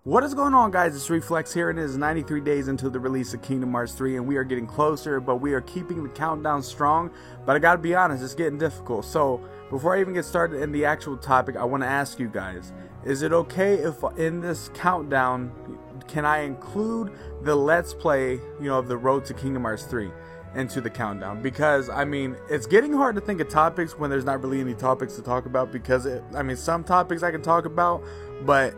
What is going on, guys? It's Reflex here, and it is 93 days until the release of Kingdom Hearts 3, and we are getting closer, but we are keeping the countdown strong. But I gotta be honest, it's getting difficult. So before I even get started in the actual topic, I want to ask you guys, is it okay if in this countdown, can I include the Let's Play, of the Road to Kingdom Hearts 3 into the countdown? Because, I mean, it's getting hard to think of topics when there's not really any topics to talk about, because, some topics I can talk about, but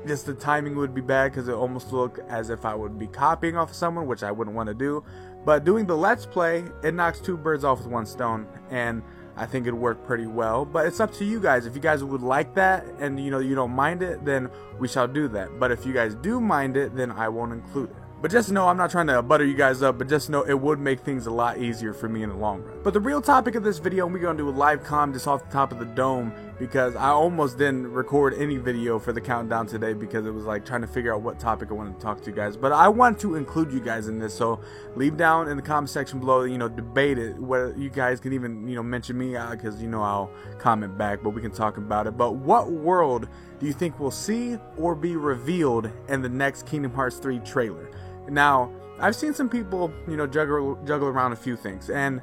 just the timing would be bad because it almost look as if I would be copying off of someone, which I wouldn't want to do. But doing the Let's Play, it knocks two birds off with one stone, and I think it'd work pretty well. But it's up to you guys. If you guys would like that and you don't mind it, then we shall do that. But if you guys do mind it, then I won't include it. But just know, I'm not trying to butter you guys up, but just know it would make things a lot easier for me in the long run. But the real topic of this video, we're going to do a live comm just off the top of the dome, because I almost didn't record any video for the countdown today because it was like trying to figure out what topic I wanted to talk to you guys. But I want to include you guys in this, so leave down in the comment section below, debate it. What you guys can even, mention me, because I'll comment back, but we can talk about it. But what world do you think we'll see or be revealed in the next Kingdom Hearts 3 trailer? Now, I've seen some people, juggle around a few things, and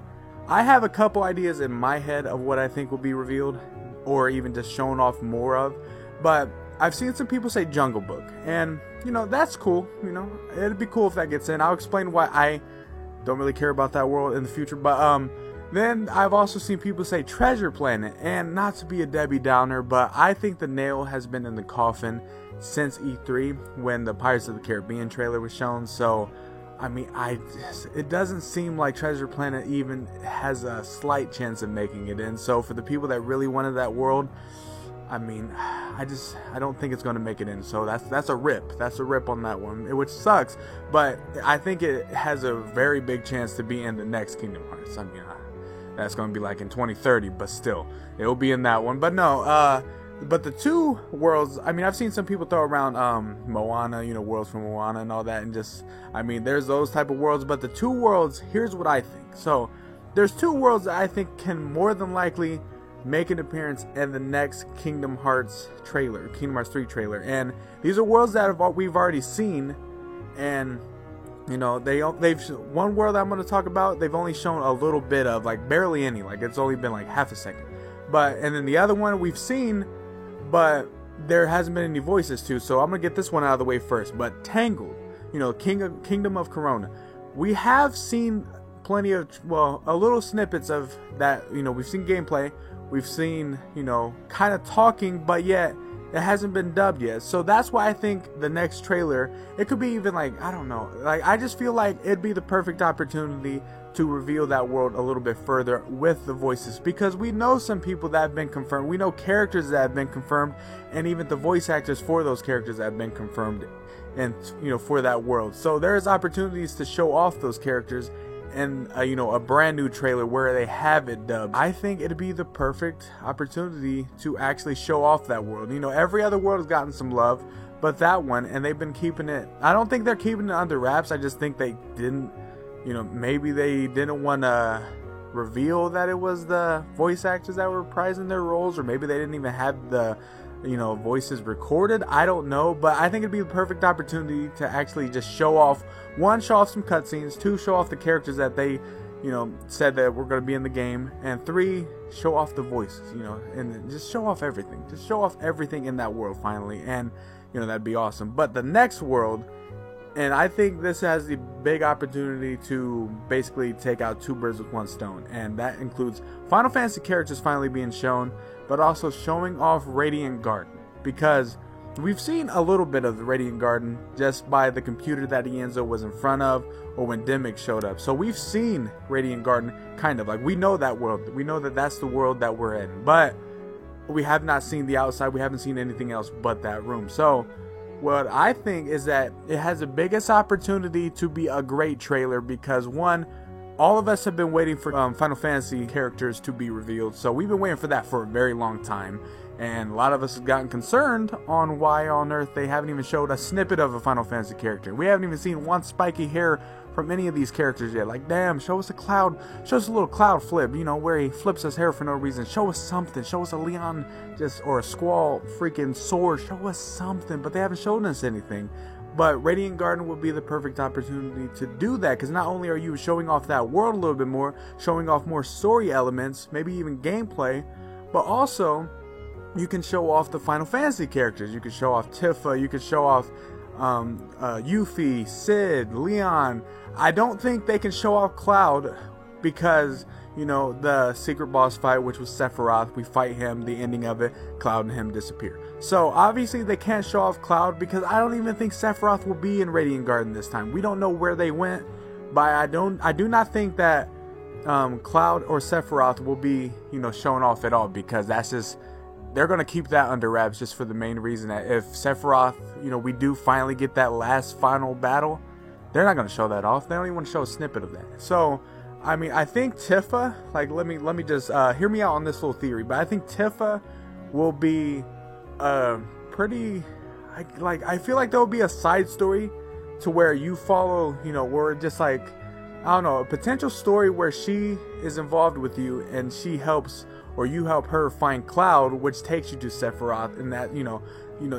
I have a couple ideas in my head of what I think will be revealed, or even just shown off more of. But I've seen some people say Jungle Book, and that's cool. It'd be cool if that gets in. I'll explain why I don't really care about that world in the future. But then I've also seen people say Treasure Planet, and not to be a Debbie Downer, but I think the nail has been in the coffin since E3 when the Pirates of the Caribbean trailer was shown. So it doesn't seem like Treasure Planet even has a slight chance of making it in. So for the people that really wanted that world, I don't think it's going to make it in. So that's a rip. That's a rip on that one, which sucks. But I think it has a very big chance to be in the next Kingdom Hearts. That's going to be like in 2030, but still, it'll be in that one. But no, but the two worlds, I've seen some people throw around Moana, worlds from Moana and all that, and just, there's those type of worlds. But the two worlds, here's what I think. So there's two worlds that I think can more than likely make an appearance in the next Kingdom Hearts trailer, Kingdom Hearts 3 trailer. And these are worlds that we've already seen, and they've one world I'm going to talk about, they've only shown a little bit of, like barely any, like it's only been like half a second. And then the other one we've seen, but there hasn't been any voices to, so I'm gonna get this one out of the way first. But Tangled, Kingdom of Corona, we have seen plenty of, a little snippets of that. We've seen gameplay, we've seen, kind of talking, but yet it hasn't been dubbed yet. So that's why I think the next trailer, it could be even like, I don't know, like I just feel like it'd be the perfect opportunity to reveal that world a little bit further with the voices, because we know some people that have been confirmed, we know characters that have been confirmed, and even the voice actors for those characters that have been confirmed, and for that world. So there's opportunities to show off those characters in a brand new trailer where they have it dubbed. I think it'd be the perfect opportunity to actually show off that world. Every other world has gotten some love, but that one, and they've been keeping it, I don't think they're keeping it under wraps. I just think they didn't, maybe they didn't want to reveal that it was the voice actors that were reprising their roles, or maybe they didn't even have the voices recorded. I don't know, but I think it'd be the perfect opportunity to actually just show off, one, show off some cutscenes, two, show off the characters that they said that were going to be in the game, and three, show off the voices, and just show off everything. Just show off everything in that world finally, and that'd be awesome. But the next world, and I think this has the big opportunity to basically take out two birds with one stone, and that includes Final Fantasy characters finally being shown, but also showing off Radiant Garden, because we've seen a little bit of the Radiant Garden just by the computer that Ienzo was in front of, or when Dimmick showed up. So we've seen Radiant Garden, kind of, like we know that world, we know that that's the world that we're in, but we have not seen the outside, we haven't seen anything else but that room. So what I think is that it has the biggest opportunity to be a great trailer, because one, all of us have been waiting for Final Fantasy characters to be revealed, so we've been waiting for that for a very long time. And a lot of us have gotten concerned on why on earth they haven't even showed a snippet of a Final Fantasy character. We haven't even seen one spiky hair from any of these characters yet. Like, damn, show us a Cloud, show us a little Cloud flip, you know, where he flips his hair for no reason. Show us something, show us a Leon or a Squall freaking sword, show us something, but they haven't shown us anything. But Radiant Garden would be the perfect opportunity to do that, because not only are you showing off that world a little bit more, showing off more story elements, maybe even gameplay, but also you can show off the Final Fantasy characters. You can show off Tifa, you can show off Yuffie, Cid, Leon. I don't think they can show off Cloud because, you know, the secret boss fight, which was Sephiroth, we fight him, the ending of it, Cloud and him disappear. So obviously they can't show off Cloud because I don't even think Sephiroth will be in Radiant Garden this time. We don't know where they went, but I do not think that Cloud or Sephiroth will be, you know, shown off at all, because that's just, they're going to keep that under wraps just for the main reason that if Sephiroth, you know, we do finally get that last final battle, they're not going to show that off. They don't even want to show a snippet of that. So, I mean, I think Tifa, like, let me just hear me out on this little theory, but I think Tifa will be pretty, I feel like there will be a side story to where you follow, you know, where just like, I don't know, a potential story where she is involved with you and she helps, or you help her find Cloud, which takes you to Sephiroth, and that, you know,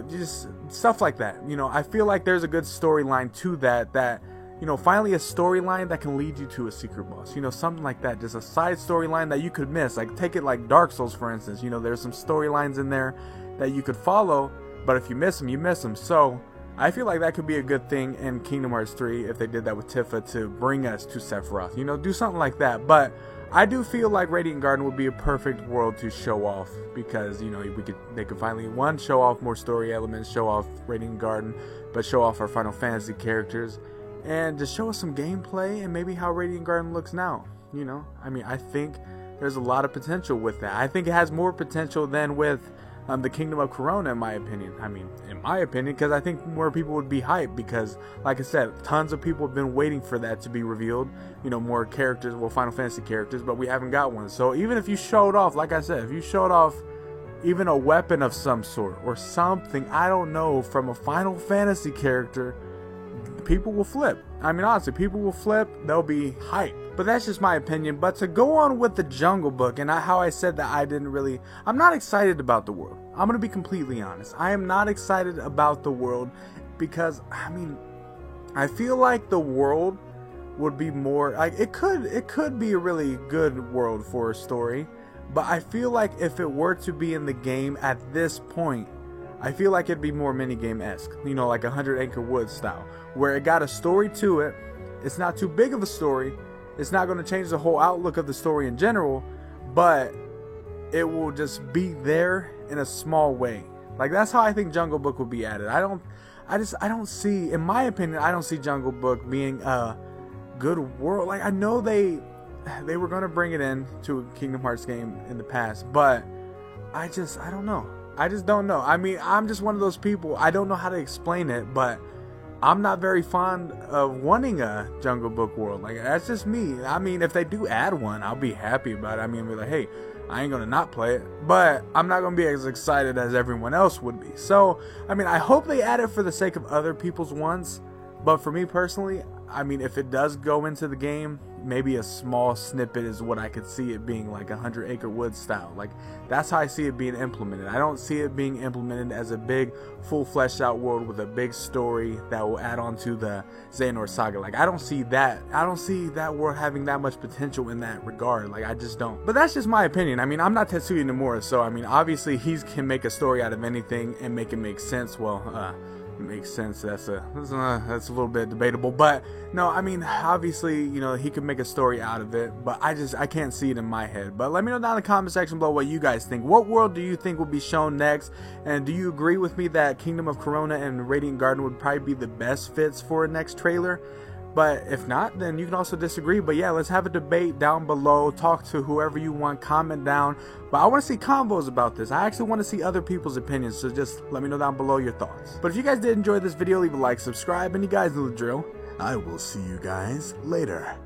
just stuff like that. You know, I feel like there's a good storyline to that, you know, finally a storyline that can lead you to a secret boss. You know, something like that. Just a side storyline that you could miss. Like, take it like Dark Souls, for instance. You know, there's some storylines in there that you could follow, but if you miss them, you miss them. So, I feel like that could be a good thing in Kingdom Hearts 3 if they did that with Tifa to bring us to Sephiroth. You know, do something like that. But I do feel like Radiant Garden would be a perfect world to show off, because, you know, they could finally, one, show off more story elements, show off Radiant Garden, but show off our Final Fantasy characters, and just show us some gameplay and maybe how Radiant Garden looks now. You know, I mean, I think there's a lot of potential with that. I think it has more potential than with the Kingdom of Corona, in my opinion. I mean, in my opinion, because I think more people would be hyped, because, like I said, tons of people have been waiting for that to be revealed. You know, more characters, well, Final Fantasy characters, but we haven't got one. So even if you showed off, like I said, if you showed off even a weapon of some sort or something, I don't know, from a Final Fantasy character, people will flip. I mean, honestly, people will flip. They'll be hyped. But that's just my opinion. But to go on with the Jungle Book, and how I said that I'm not excited about the world. I'm going to be completely honest. I am not excited about the world because, I mean, I feel like the world would be more, like, it could be a really good world for a story. But I feel like if it were to be in the game at this point, I feel like it'd be more minigame-esque, you know, like 100 Acre Woods style, where it got a story to it. It's not too big of a story. It's not going to change the whole outlook of the story in general, but it will just be there in a small way. Like, that's how I think Jungle Book would be added. I don't see, in my opinion, I don't see Jungle Book being a good world. Like, I know they were going to bring it in to a Kingdom Hearts game in the past, but I don't know. I just don't know. I mean, I'm just one of those people. I don't know how to explain it, but I'm not very fond of wanting a Jungle Book world. Like, that's just me. I mean, if they do add one, I'll be happy about it. I mean, I'll be like, hey, I ain't gonna not play it, but I'm not gonna be as excited as everyone else would be. So, I mean, I hope they add it for the sake of other people's wants, but for me personally, I mean, if it does go into the game, maybe a small snippet is what I could see it being, like 100 Acre Woods style. Like, that's how I see it being implemented. I don't see it being implemented as a big, full fleshed out world with a big story that will add on to the Xehanort Saga. Like, I don't see that. I don't see that world having that much potential in that regard. Like, I just don't. But that's just my opinion. I mean, I'm not Tetsuya Nomura, so I mean, obviously he can make a story out of anything and make it make sense. Well, makes sense. That's a little bit debatable, but no, I mean, obviously, you know, he could make a story out of it, but I can't see it in my head. But let me know down in the comment section below what you guys think. What world do you think will be shown next? And do you agree with me that Kingdom of Corona and Radiant Garden would probably be the best fits for a next trailer? But if not, then you can also disagree. But yeah, let's have a debate down below. Talk to whoever you want. Comment down. But I want to see combos about this. I actually want to see other people's opinions. So just let me know down below your thoughts. But if you guys did enjoy this video, leave a like, subscribe, and you guys know the drill. I will see you guys later.